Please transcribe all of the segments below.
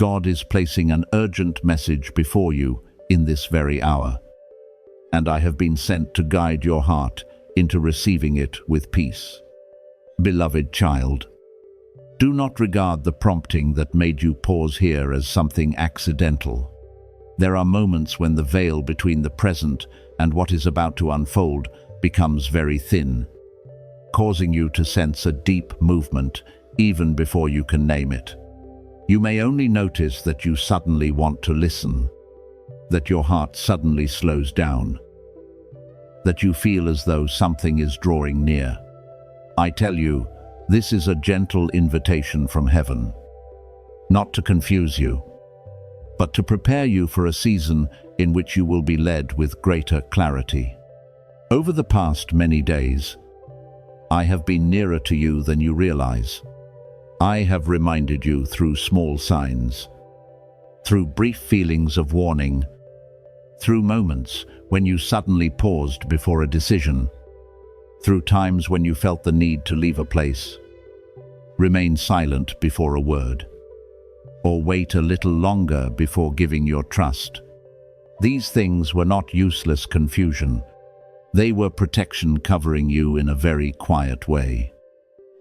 God is placing an urgent message before you in this very hour, and I have been sent to guide your heart into receiving it with peace. Beloved child, do not regard the prompting that made you pause here as something accidental. There are moments when the veil between the present and what is about to unfold becomes very thin, causing you to sense a deep movement even before you can name it. You may only notice that you suddenly want to listen, that your heart suddenly slows down, that you feel as though something is drawing near. I tell you, this is a gentle invitation from heaven, not to confuse you, but to prepare you for a season in which you will be led with greater clarity. Over the past many days, I have been nearer to you than you realize. I have reminded you through small signs, through brief feelings of warning, through moments when you suddenly paused before a decision, through times when you felt the need to leave a place, remain silent before a word, or wait a little longer before giving your trust. These things were not useless confusion. They were protection covering you in a very quiet way.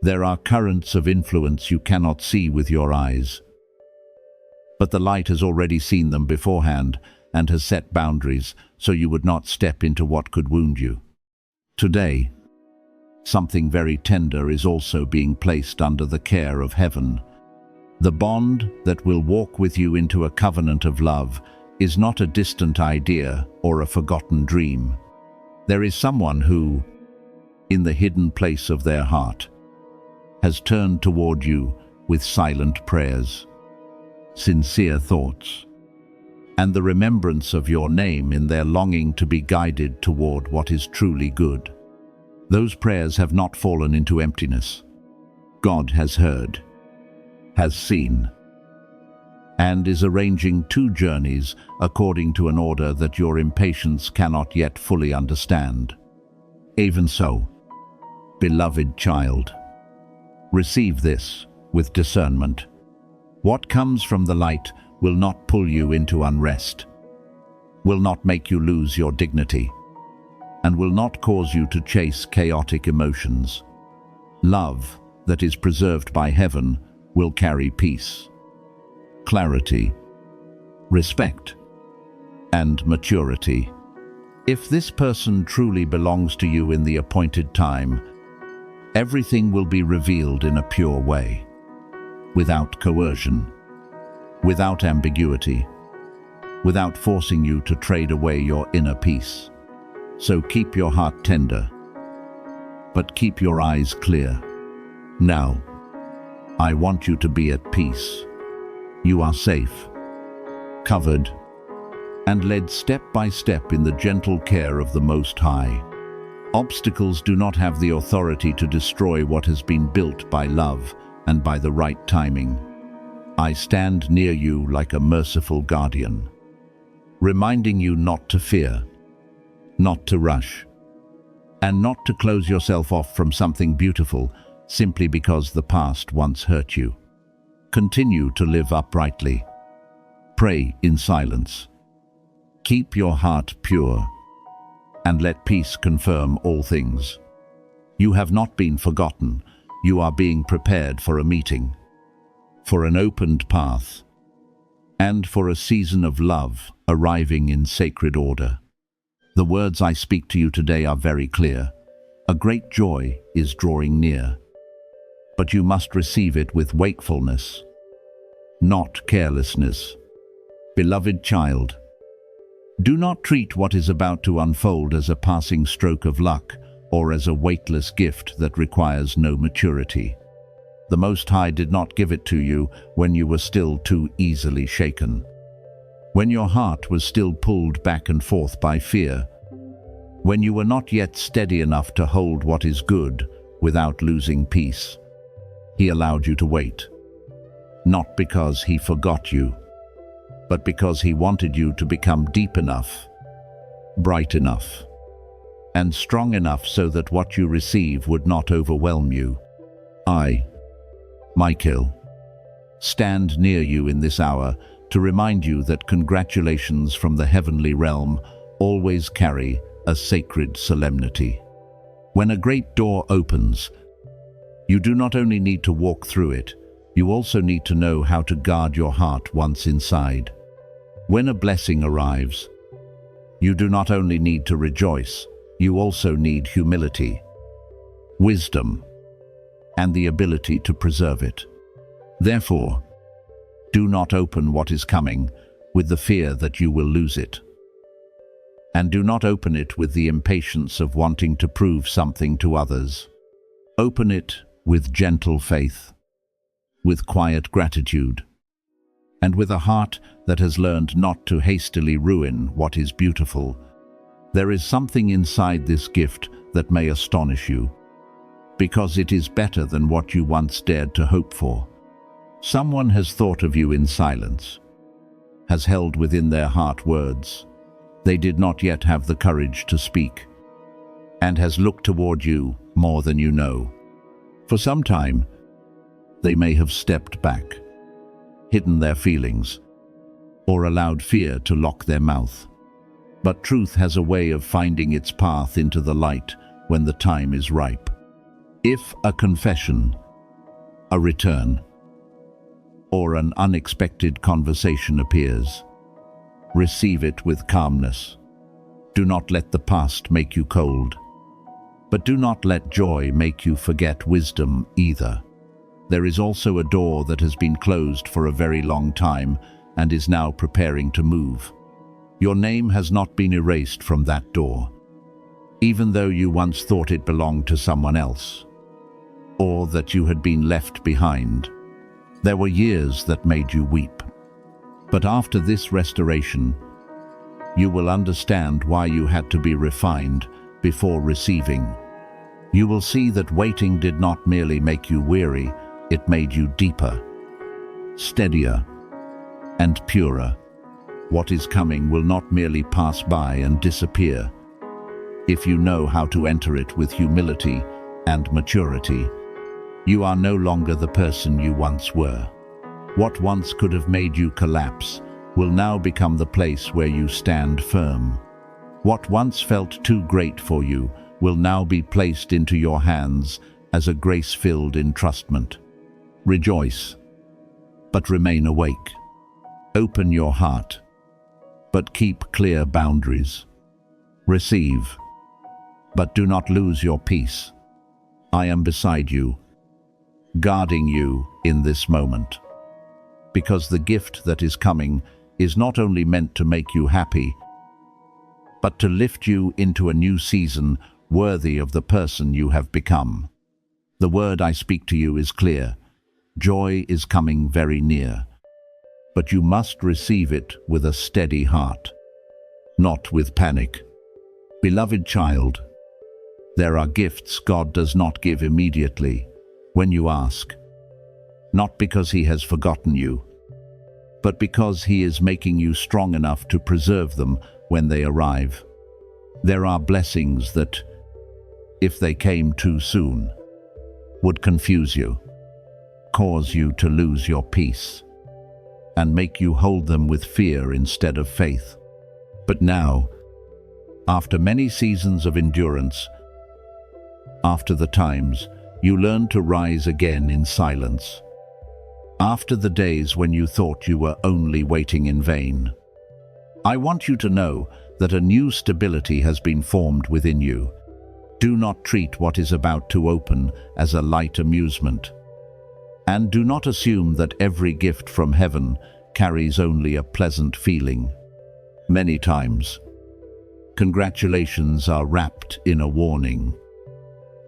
There are currents of influence you cannot see with your eyes, but the light has already seen them beforehand and has set boundaries so you would not step into what could wound you. Today, something very tender is also being placed under the care of heaven. The bond that will walk with you into a covenant of love is not a distant idea or a forgotten dream. There is someone who, in the hidden place of their heart, has turned toward you with silent prayers, sincere thoughts, and the remembrance of your name in their longing to be guided toward what is truly good. Those prayers have not fallen into emptiness. God has heard, has seen, and is arranging two journeys according to an order that your impatience cannot yet fully understand. Even so, beloved child, receive this with discernment. What comes from the light will not pull you into unrest, will not make you lose your dignity, and will not cause you to chase chaotic emotions. Love that is preserved by heaven will carry peace, clarity, respect, and maturity. If this person truly belongs to you in the appointed time, everything will be revealed in a pure way, without coercion, without ambiguity, without forcing you to trade away your inner peace. So keep your heart tender, but keep your eyes clear. Now, I want you to be at peace. You are safe, covered, and led step by step in the gentle care of the Most High. Obstacles do not have the authority to destroy what has been built by love and by the right timing. I stand near you like a merciful guardian, reminding you not to fear, not to rush, and not to close yourself off from something beautiful simply because the past once hurt you. Continue to live uprightly. Pray in silence. Keep your heart pure, and let peace confirm all things. You have not been forgotten. You are being prepared for a meeting, for an opened path, and for a season of love arriving in sacred order. The words I speak to you today are very clear. A great joy is drawing near, but you must receive it with wakefulness, not carelessness. Beloved child, do not treat what is about to unfold as a passing stroke of luck or as a weightless gift that requires no maturity. The Most High did not give it to you when you were still too easily shaken, when your heart was still pulled back and forth by fear, when you were not yet steady enough to hold what is good without losing peace. He allowed you to wait, not because He forgot you, but because He wanted you to become deep enough, bright enough, and strong enough so that what you receive would not overwhelm you. I, Michael, stand near you in this hour to remind you that congratulations from the heavenly realm always carry a sacred solemnity. When a great door opens, you do not only need to walk through it, you also need to know how to guard your heart once inside. When a blessing arrives, you do not only need to rejoice, you also need humility, wisdom, and the ability to preserve it. Therefore, do not open what is coming with the fear that you will lose it. And do not open it with the impatience of wanting to prove something to others. Open it with gentle faith, with quiet gratitude, and with a heart that has learned not to hastily ruin what is beautiful. There is something inside this gift that may astonish you, because it is better than what you once dared to hope for. Someone has thought of you in silence, has held within their heart words they did not yet have the courage to speak, and has looked toward you more than you know. For some time, they may have stepped back, hidden their feelings, or allowed fear to lock their mouth. But truth has a way of finding its path into the light when the time is ripe. If a confession, a return, or an unexpected conversation appears, receive it with calmness. Do not let the past make you cold, but do not let joy make you forget wisdom either. There is also a door that has been closed for a very long time and is now preparing to move. Your name has not been erased from that door, even though you once thought it belonged to someone else, or that you had been left behind. There were years that made you weep. But after this restoration, you will understand why you had to be refined before receiving. You will see that waiting did not merely make you weary, it made you deeper, steadier, and purer. What is coming will not merely pass by and disappear. If you know how to enter it with humility and maturity, you are no longer the person you once were. What once could have made you collapse will now become the place where you stand firm. What once felt too great for you will now be placed into your hands as a grace-filled entrustment. Rejoice, but remain awake. Open your heart, but keep clear boundaries. Receive, but do not lose your peace. I am beside you, guarding you in this moment. Because the gift that is coming is not only meant to make you happy, but to lift you into a new season worthy of the person you have become. The word I speak to you is clear. Joy is coming very near, but you must receive it with a steady heart, not with panic. Beloved child, there are gifts God does not give immediately when you ask, not because He has forgotten you, but because He is making you strong enough to preserve them when they arrive. There are blessings that, if they came too soon, would confuse you, cause you to lose your peace, and make you hold them with fear instead of faith. But now, after many seasons of endurance, after the times you learn to rise again in silence, after the days when you thought you were only waiting in vain, I want you to know that a new stability has been formed within you. Do not treat what is about to open as a light amusement, and do not assume that every gift from heaven carries only a pleasant feeling. Many times, congratulations are wrapped in a warning,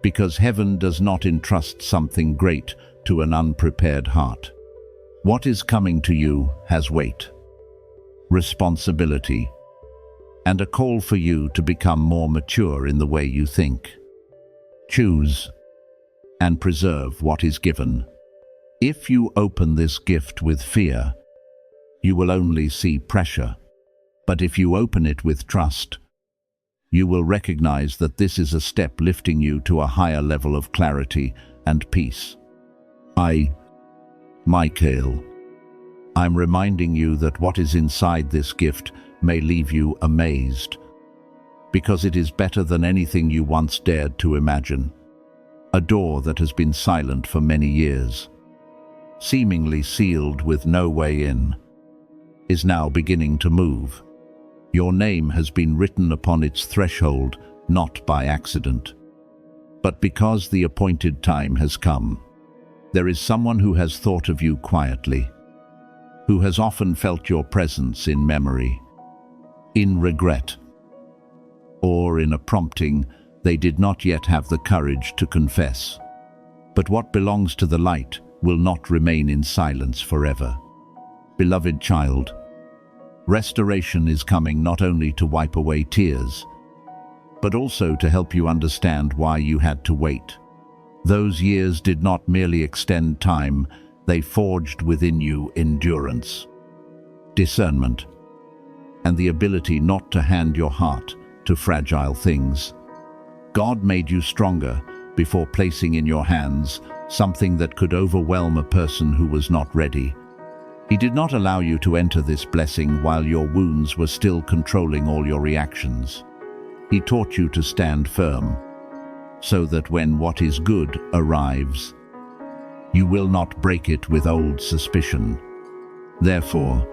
because heaven does not entrust something great to an unprepared heart. What is coming to you has weight, responsibility, and a call for you to become more mature in the way you think. Choose and preserve what is given. If you open this gift with fear, you will only see pressure. But if you open it with trust, you will recognize that this is a step lifting you to a higher level of clarity and peace. I Michael, I'm reminding you that what is inside this gift may leave you amazed, because it is better than anything you once dared to imagine. A door that has been silent for many years, seemingly sealed with no way in, is now beginning to move. Your name has been written upon its threshold, not by accident, but because the appointed time has come. There is someone who has thought of you quietly, who has often felt your presence in memory, in regret, or in a prompting they did not yet have the courage to confess. But what belongs to the light will not remain in silence forever. Beloved child, restoration is coming not only to wipe away tears, but also to help you understand why you had to wait. Those years did not merely extend time, they forged within you endurance, discernment, and the ability not to hand your heart to fragile things. God made you stronger before placing in your hands something that could overwhelm a person who was not ready. He did not allow you to enter this blessing while your wounds were still controlling all your reactions. He taught you to stand firm, so that when what is good arrives, you will not break it with old suspicion. Therefore,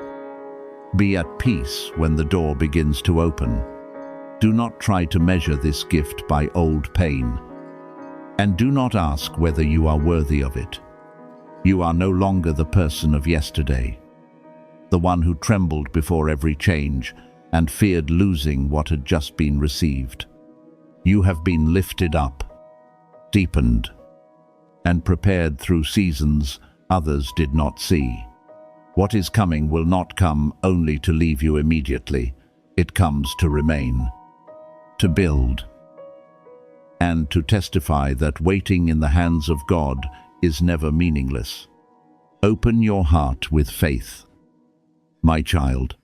be at peace when the door begins to open. Do not try to measure this gift by old pain, and do not ask whether you are worthy of it. You are no longer the person of yesterday, the one who trembled before every change and feared losing what had just been received. You have been lifted up, deepened, and prepared through seasons others did not see. What is coming will not come only to leave you immediately. It comes to remain, to build, and to testify that waiting in the hands of God is never meaningless. Open your heart with faith, my child,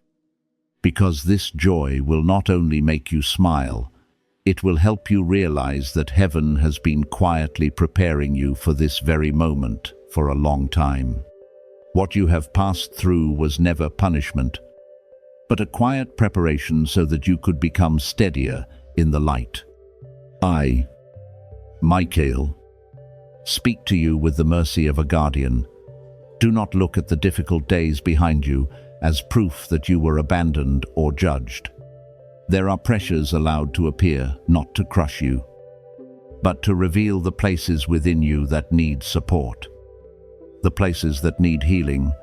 because this joy will not only make you smile, it will help you realize that heaven has been quietly preparing you for this very moment for a long time. What you have passed through was never punishment, but a quiet preparation so that you could become steadier in the light. I, Michael, speak to you with the mercy of a guardian. Do not look at the difficult days behind you as proof that you were abandoned or judged. There are pressures allowed to appear, not to crush you, but to reveal the places within you that need support, the places that need healing,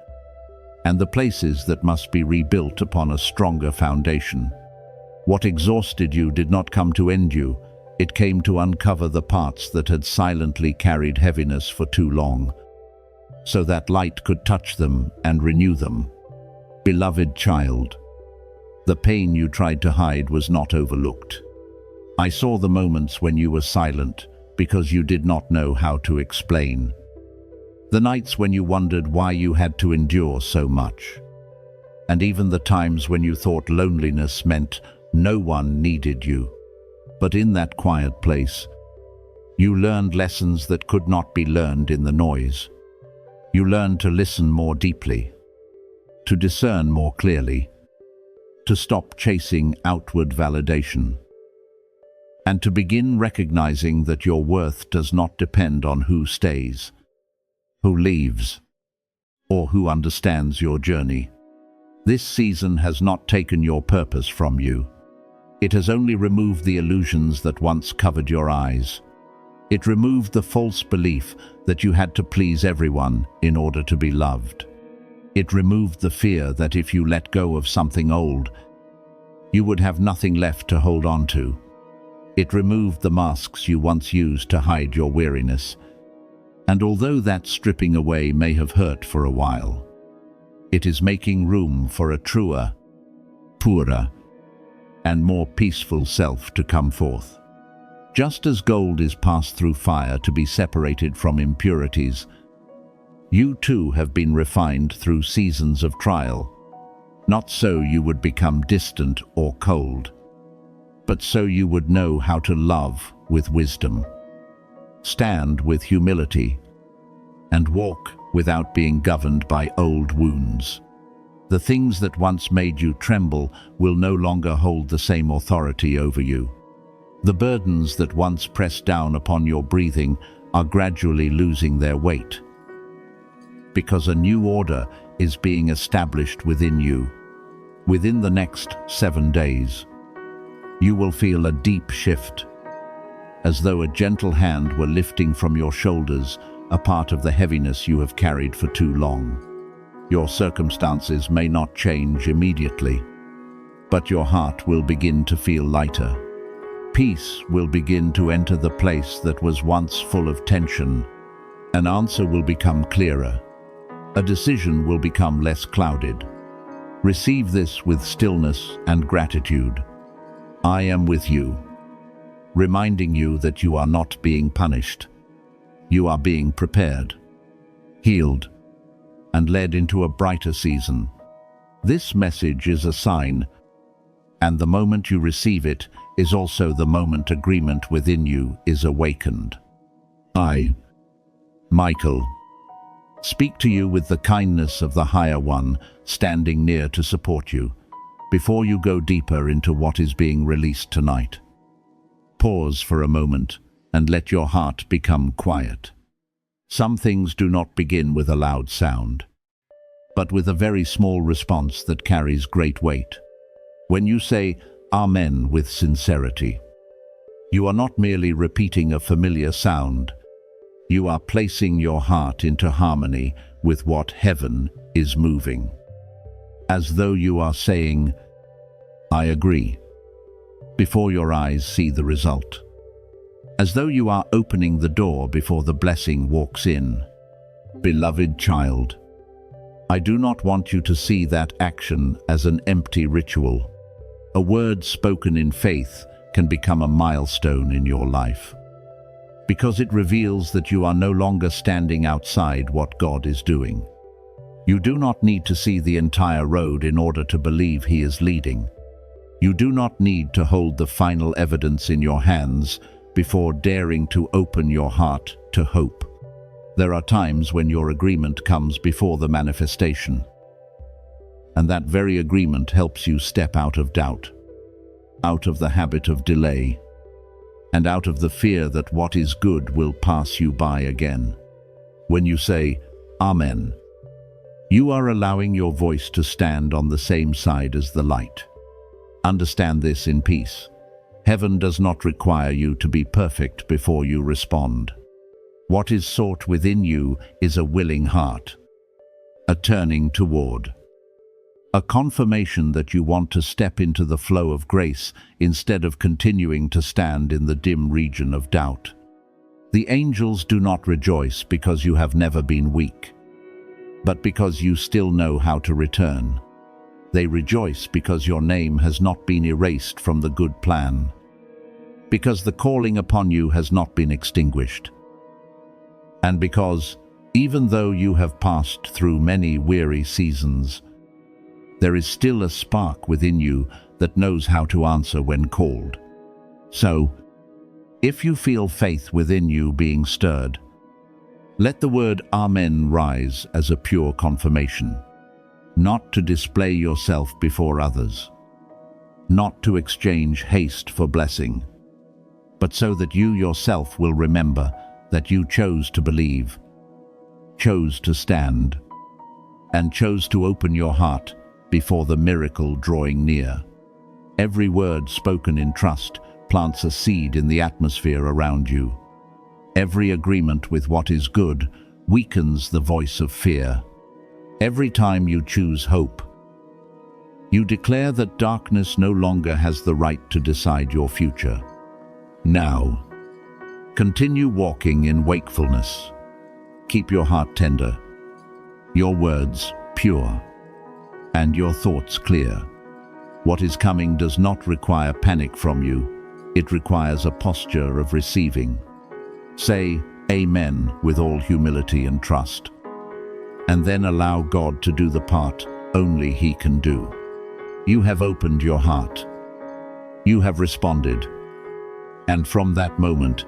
and the places that must be rebuilt upon a stronger foundation. What exhausted you did not come to end you, it came to uncover the parts that had silently carried heaviness for too long, so that light could touch them and renew them. Beloved child, the pain you tried to hide was not overlooked. I saw the moments when you were silent because you did not know how to explain. The nights when you wondered why you had to endure so much. And even the times when you thought loneliness meant no one needed you. But in that quiet place, you learned lessons that could not be learned in the noise. You learned to listen more deeply, to discern more clearly, to stop chasing outward validation, and to begin recognizing that your worth does not depend on who stays, who leaves, or who understands your journey. This season has not taken your purpose from you. It has only removed the illusions that once covered your eyes. It removed the false belief that you had to please everyone in order to be loved. It removed the fear that if you let go of something old, you would have nothing left to hold on to. It removed the masks you once used to hide your weariness. And although that stripping away may have hurt for a while, it is making room for a truer, purer, and more peaceful self to come forth. Just as gold is passed through fire to be separated from impurities, you too have been refined through seasons of trial, not so you would become distant or cold, but so you would know how to love with wisdom, stand with humility, and walk without being governed by old wounds. The things that once made you tremble will no longer hold the same authority over you. The burdens that once pressed down upon your breathing are gradually losing their weight, because a new order is being established within you. Within the next 7 days, you will feel a deep shift, as though a gentle hand were lifting from your shoulders a part of the heaviness you have carried for too long. Your circumstances may not change immediately, but your heart will begin to feel lighter. Peace will begin to enter the place that was once full of tension. An answer will become clearer. A decision will become less clouded. Receive this with stillness and gratitude. I am with you, reminding you that you are not being punished. You are being prepared, healed, and led into a brighter season. This message is a sign, and the moment you receive it is also the moment agreement within you is awakened. I, Michael, speak to you with the kindness of the Higher One standing near to support you. Before you go deeper into what is being released tonight, pause for a moment and let your heart become quiet. Some things do not begin with a loud sound, but with a very small response that carries great weight. When you say Amen with sincerity, you are not merely repeating a familiar sound. You are placing your heart into harmony with what heaven is moving. As though you are saying, I agree, before your eyes see the result. As though you are opening the door before the blessing walks in. Beloved child, I do not want you to see that action as an empty ritual. A word spoken in faith can become a milestone in your life, because it reveals that you are no longer standing outside what God is doing. You do not need to see the entire road in order to believe He is leading. You do not need to hold the final evidence in your hands before daring to open your heart to hope. There are times when your agreement comes before the manifestation, and that very agreement helps you step out of doubt, out of the habit of delay, and out of the fear that what is good will pass you by again. When you say, Amen, you are allowing your voice to stand on the same side as the light. Understand this in peace. Heaven does not require you to be perfect before you respond. What is sought within you is a willing heart, a turning toward, a confirmation that you want to step into the flow of grace instead of continuing to stand in the dim region of doubt. The angels do not rejoice because you have never been weak, but because you still know how to return. They rejoice because your name has not been erased from the good plan, because the calling upon you has not been extinguished, and because, even though you have passed through many weary seasons, there is still a spark within you that knows how to answer when called. So, if you feel faith within you being stirred, let the word Amen rise as a pure confirmation, not to display yourself before others, not to exchange haste for blessing, but so that you yourself will remember that you chose to believe, chose to stand, and chose to open your heart before the miracle drawing near. Every word spoken in trust plants a seed in the atmosphere around you. Every agreement with what is good weakens the voice of fear. Every time you choose hope, you declare that darkness no longer has the right to decide your future. Now, continue walking in wakefulness. Keep your heart tender, your words pure, and your thoughts clear. What is coming does not require panic from you. It requires a posture of receiving. Say Amen with all humility and trust, and then allow God to do the part only He can do. You have opened your heart. You have responded. And from that moment,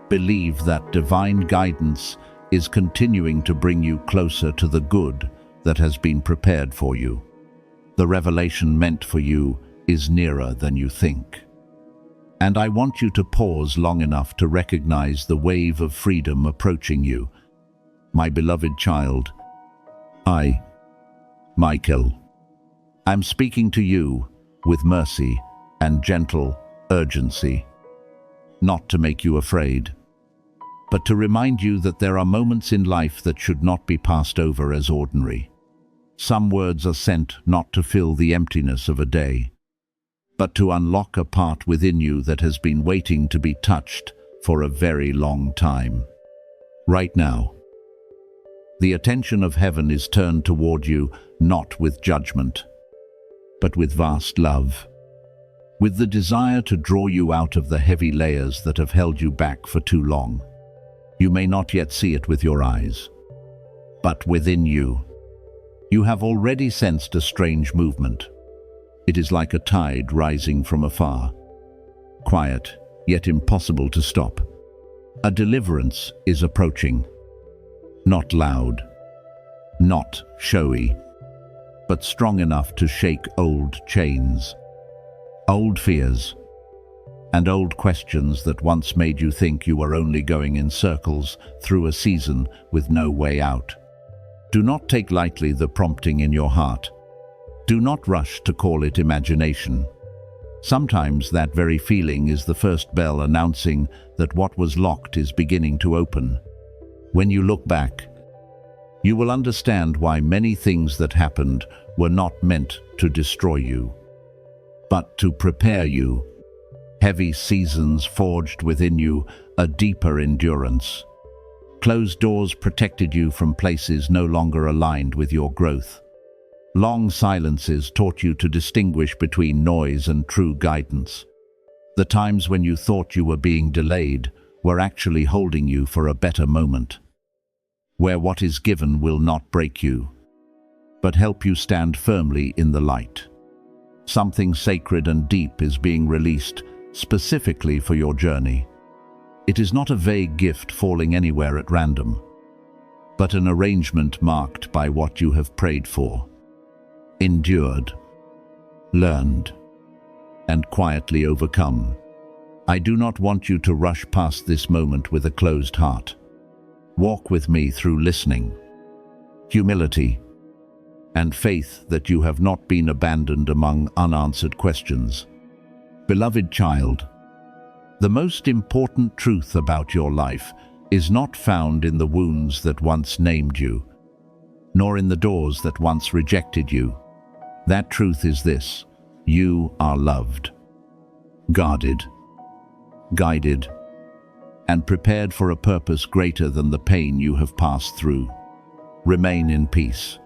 believe that divine guidance is continuing to bring you closer to the good that has been prepared for you. The revelation meant for you is nearer than you think. And I want you to pause long enough to recognize the wave of freedom approaching you. My beloved child, I, Michael, am speaking to you with mercy and gentle urgency, not to make you afraid, but to remind you that there are moments in life that should not be passed over as ordinary. Some words are sent not to fill the emptiness of a day, but to unlock a part within you that has been waiting to be touched for a very long time. Right now, the attention of heaven is turned toward you, not with judgment, but with vast love, with the desire to draw you out of the heavy layers that have held you back for too long. You may not yet see it with your eyes, but within you, you have already sensed a strange movement. It is like a tide rising from afar, quiet, yet impossible to stop. A deliverance is approaching, not loud, not showy, but strong enough to shake old chains, old fears, and old questions that once made you think you were only going in circles through a season with no way out. Do not take lightly the prompting in your heart. Do not rush to call it imagination. Sometimes that very feeling is the first bell announcing that what was locked is beginning to open. When you look back, you will understand why many things that happened were not meant to destroy you, but to prepare you. Heavy seasons forged within you a deeper endurance. Closed doors protected you from places no longer aligned with your growth. Long silences taught you to distinguish between noise and true guidance. The times when you thought you were being delayed were actually holding you for a better moment, where what is given will not break you, but help you stand firmly in the light. Something sacred and deep is being released specifically for your journey. It is not a vague gift falling anywhere at random, but an arrangement marked by what you have prayed for, endured, learned, and quietly overcome. I do not want you to rush past this moment with a closed heart. Walk with me through listening, humility, and faith that you have not been abandoned among unanswered questions. Beloved child, the most important truth about your life is not found in the wounds that once named you, nor in the doors that once rejected you. That truth is this: you are loved, guarded, guided, and prepared for a purpose greater than the pain you have passed through. Remain in peace.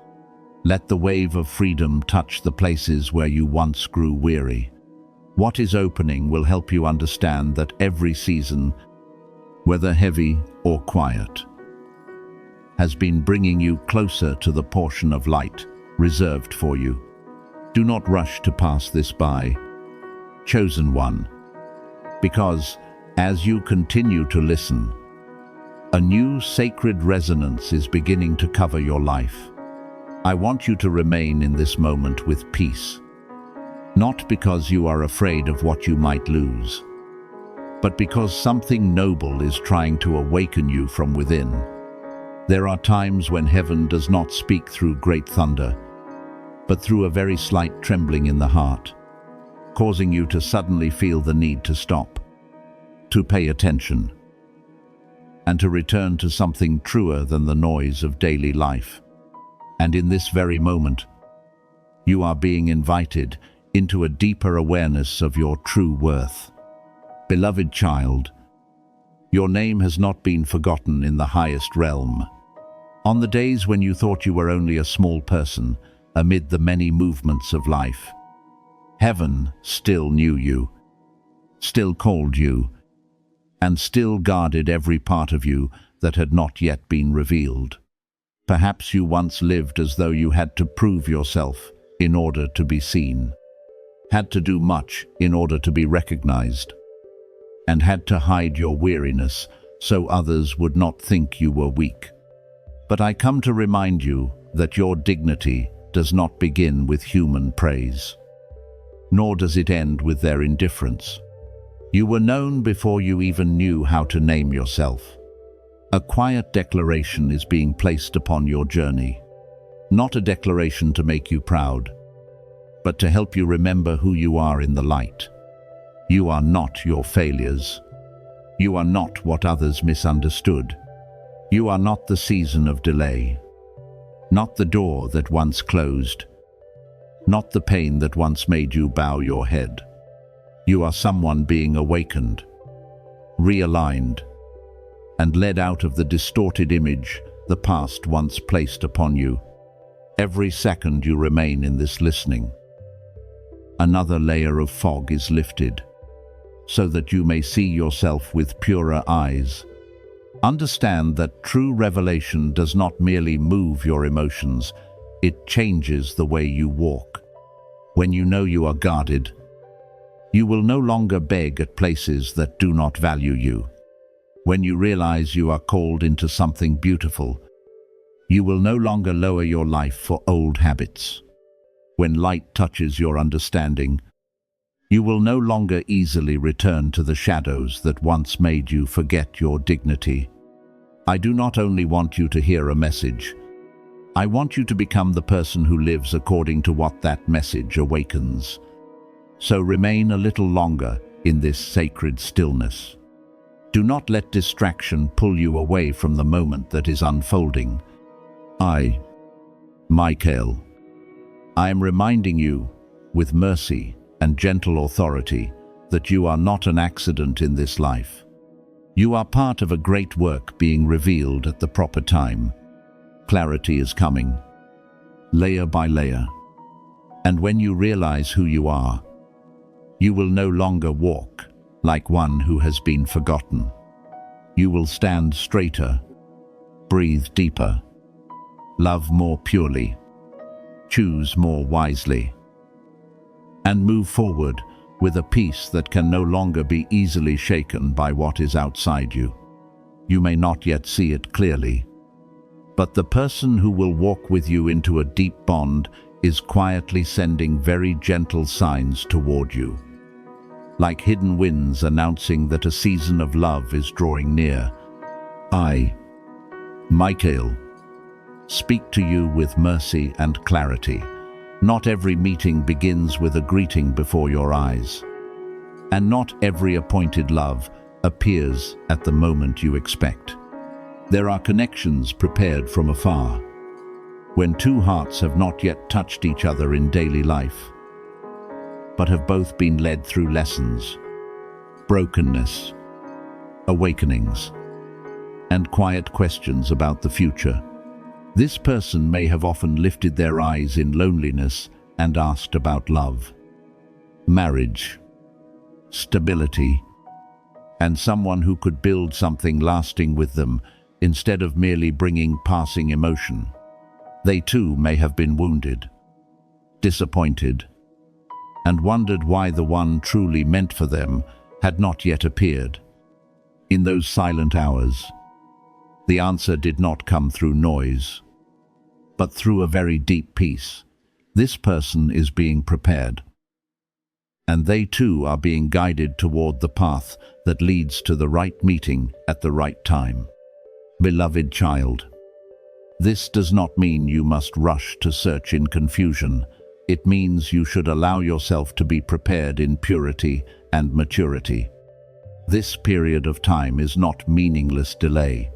Let the wave of freedom touch the places where you once grew weary. What is opening will help you understand that every season, whether heavy or quiet, has been bringing you closer to the portion of light reserved for you. Do not rush to pass this by, chosen one, because as you continue to listen, a new sacred resonance is beginning to cover your life. I want you to remain in this moment with peace, not because you are afraid of what you might lose, but because something noble is trying to awaken you from within. There are times when heaven does not speak through great thunder, but through a very slight trembling in the heart, causing you to suddenly feel the need to stop, to pay attention, and to return to something truer than the noise of daily life. And in this very moment, you are being invited into a deeper awareness of your true worth. Beloved child, your name has not been forgotten in the highest realm. On the days when you thought you were only a small person amid the many movements of life, heaven still knew you, still called you, and still guarded every part of you that had not yet been revealed. Perhaps you once lived as though you had to prove yourself in order to be seen, had to do much in order to be recognized, and had to hide your weariness so others would not think you were weak. But I come to remind you that your dignity does not begin with human praise, nor does it end with their indifference. You were known before you even knew how to name yourself. A quiet declaration is being placed upon your journey, not a declaration to make you proud, but to help you remember who you are in the light. You are not your failures. You are not what others misunderstood. You are not the season of delay, not the door that once closed, not the pain that once made you bow your head. You are someone being awakened, realigned, and led out of the distorted image the past once placed upon you. Every second you remain in this listening, another layer of fog is lifted, so that you may see yourself with purer eyes. Understand that true revelation does not merely move your emotions, it changes the way you walk. When you know you are guarded, you will no longer beg at places that do not value you. When you realize you are called into something beautiful, you will no longer lower your life for old habits. When light touches your understanding, you will no longer easily return to the shadows that once made you forget your dignity. I do not only want you to hear a message, I want you to become the person who lives according to what that message awakens. So remain a little longer in this sacred stillness. Do not let distraction pull you away from the moment that is unfolding. I, Michael, I am reminding you, with mercy and gentle authority, that you are not an accident in this life. You are part of a great work being revealed at the proper time. Clarity is coming, layer by layer. And when you realize who you are, you will no longer walk like one who has been forgotten. You will stand straighter, breathe deeper, love more purely, choose more wisely, and move forward with a peace that can no longer be easily shaken by what is outside you. You may not yet see it clearly, but the person who will walk with you into a deep bond is quietly sending very gentle signs toward you, like hidden winds announcing that a season of love is drawing near. I, Michael, speak to you with mercy and clarity. Not every meeting begins with a greeting before your eyes, and not every appointed love appears at the moment you expect. There are connections prepared from afar, when two hearts have not yet touched each other in daily life, but have both been led through lessons, brokenness, awakenings, and quiet questions about the future. This person may have often lifted their eyes in loneliness and asked about love, marriage, stability, and someone who could build something lasting with them instead of merely bringing passing emotion. They too may have been wounded, disappointed, and wondered why the one truly meant for them had not yet appeared. In those silent hours, the answer did not come through noise, but through a very deep peace. This person is being prepared, and they too are being guided toward the path that leads to the right meeting at the right time. Beloved child, this does not mean you must rush to search in confusion. It means you should allow yourself to be prepared in purity and maturity. This period of time is not meaningless delay.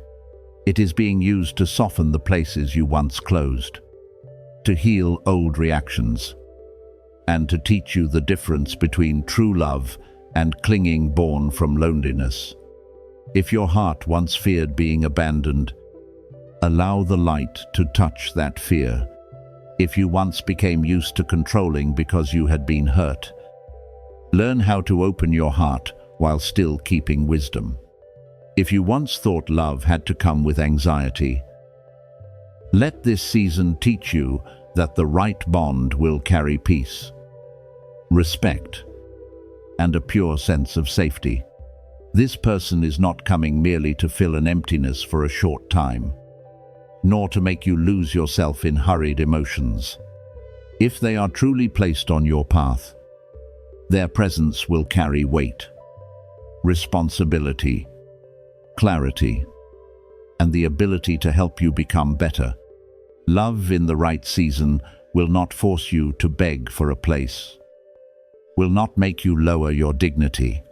It is being used to soften the places you once closed, to heal old reactions, and to teach you the difference between true love and clinging born from loneliness. If your heart once feared being abandoned, allow the light to touch that fear. If you once became used to controlling because you had been hurt, learn how to open your heart while still keeping wisdom. If you once thought love had to come with anxiety, let this season teach you that the right bond will carry peace, respect, and a pure sense of safety. This person is not coming merely to fill an emptiness for a short time, nor to make you lose yourself in hurried emotions. If they are truly placed on your path, their presence will carry weight, responsibility, clarity, and the ability to help you become better. Love in the right season will not force you to beg for a place, will not make you lower your dignity,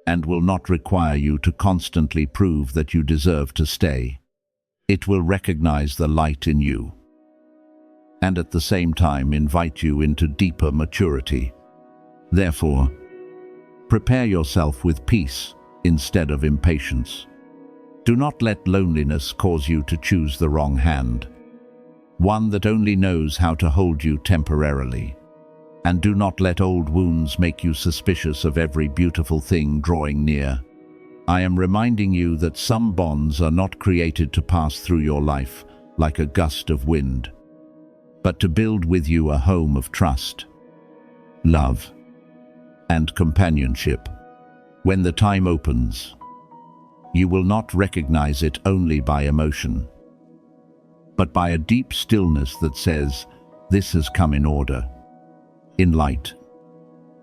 and will not require you to constantly prove that you deserve to stay. It will recognize the light in you, and at the same time invite you into deeper maturity. Therefore, prepare yourself with peace instead of impatience. Do not let loneliness cause you to choose the wrong hand, one that only knows how to hold you temporarily. And do not let old wounds make you suspicious of every beautiful thing drawing near. I am reminding you that some bonds are not created to pass through your life like a gust of wind, but to build with you a home of trust, love, and companionship. When the time opens, you will not recognize it only by emotion, but by a deep stillness that says, "This has come in order, in light,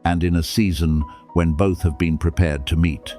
and in a season when both have been prepared to meet."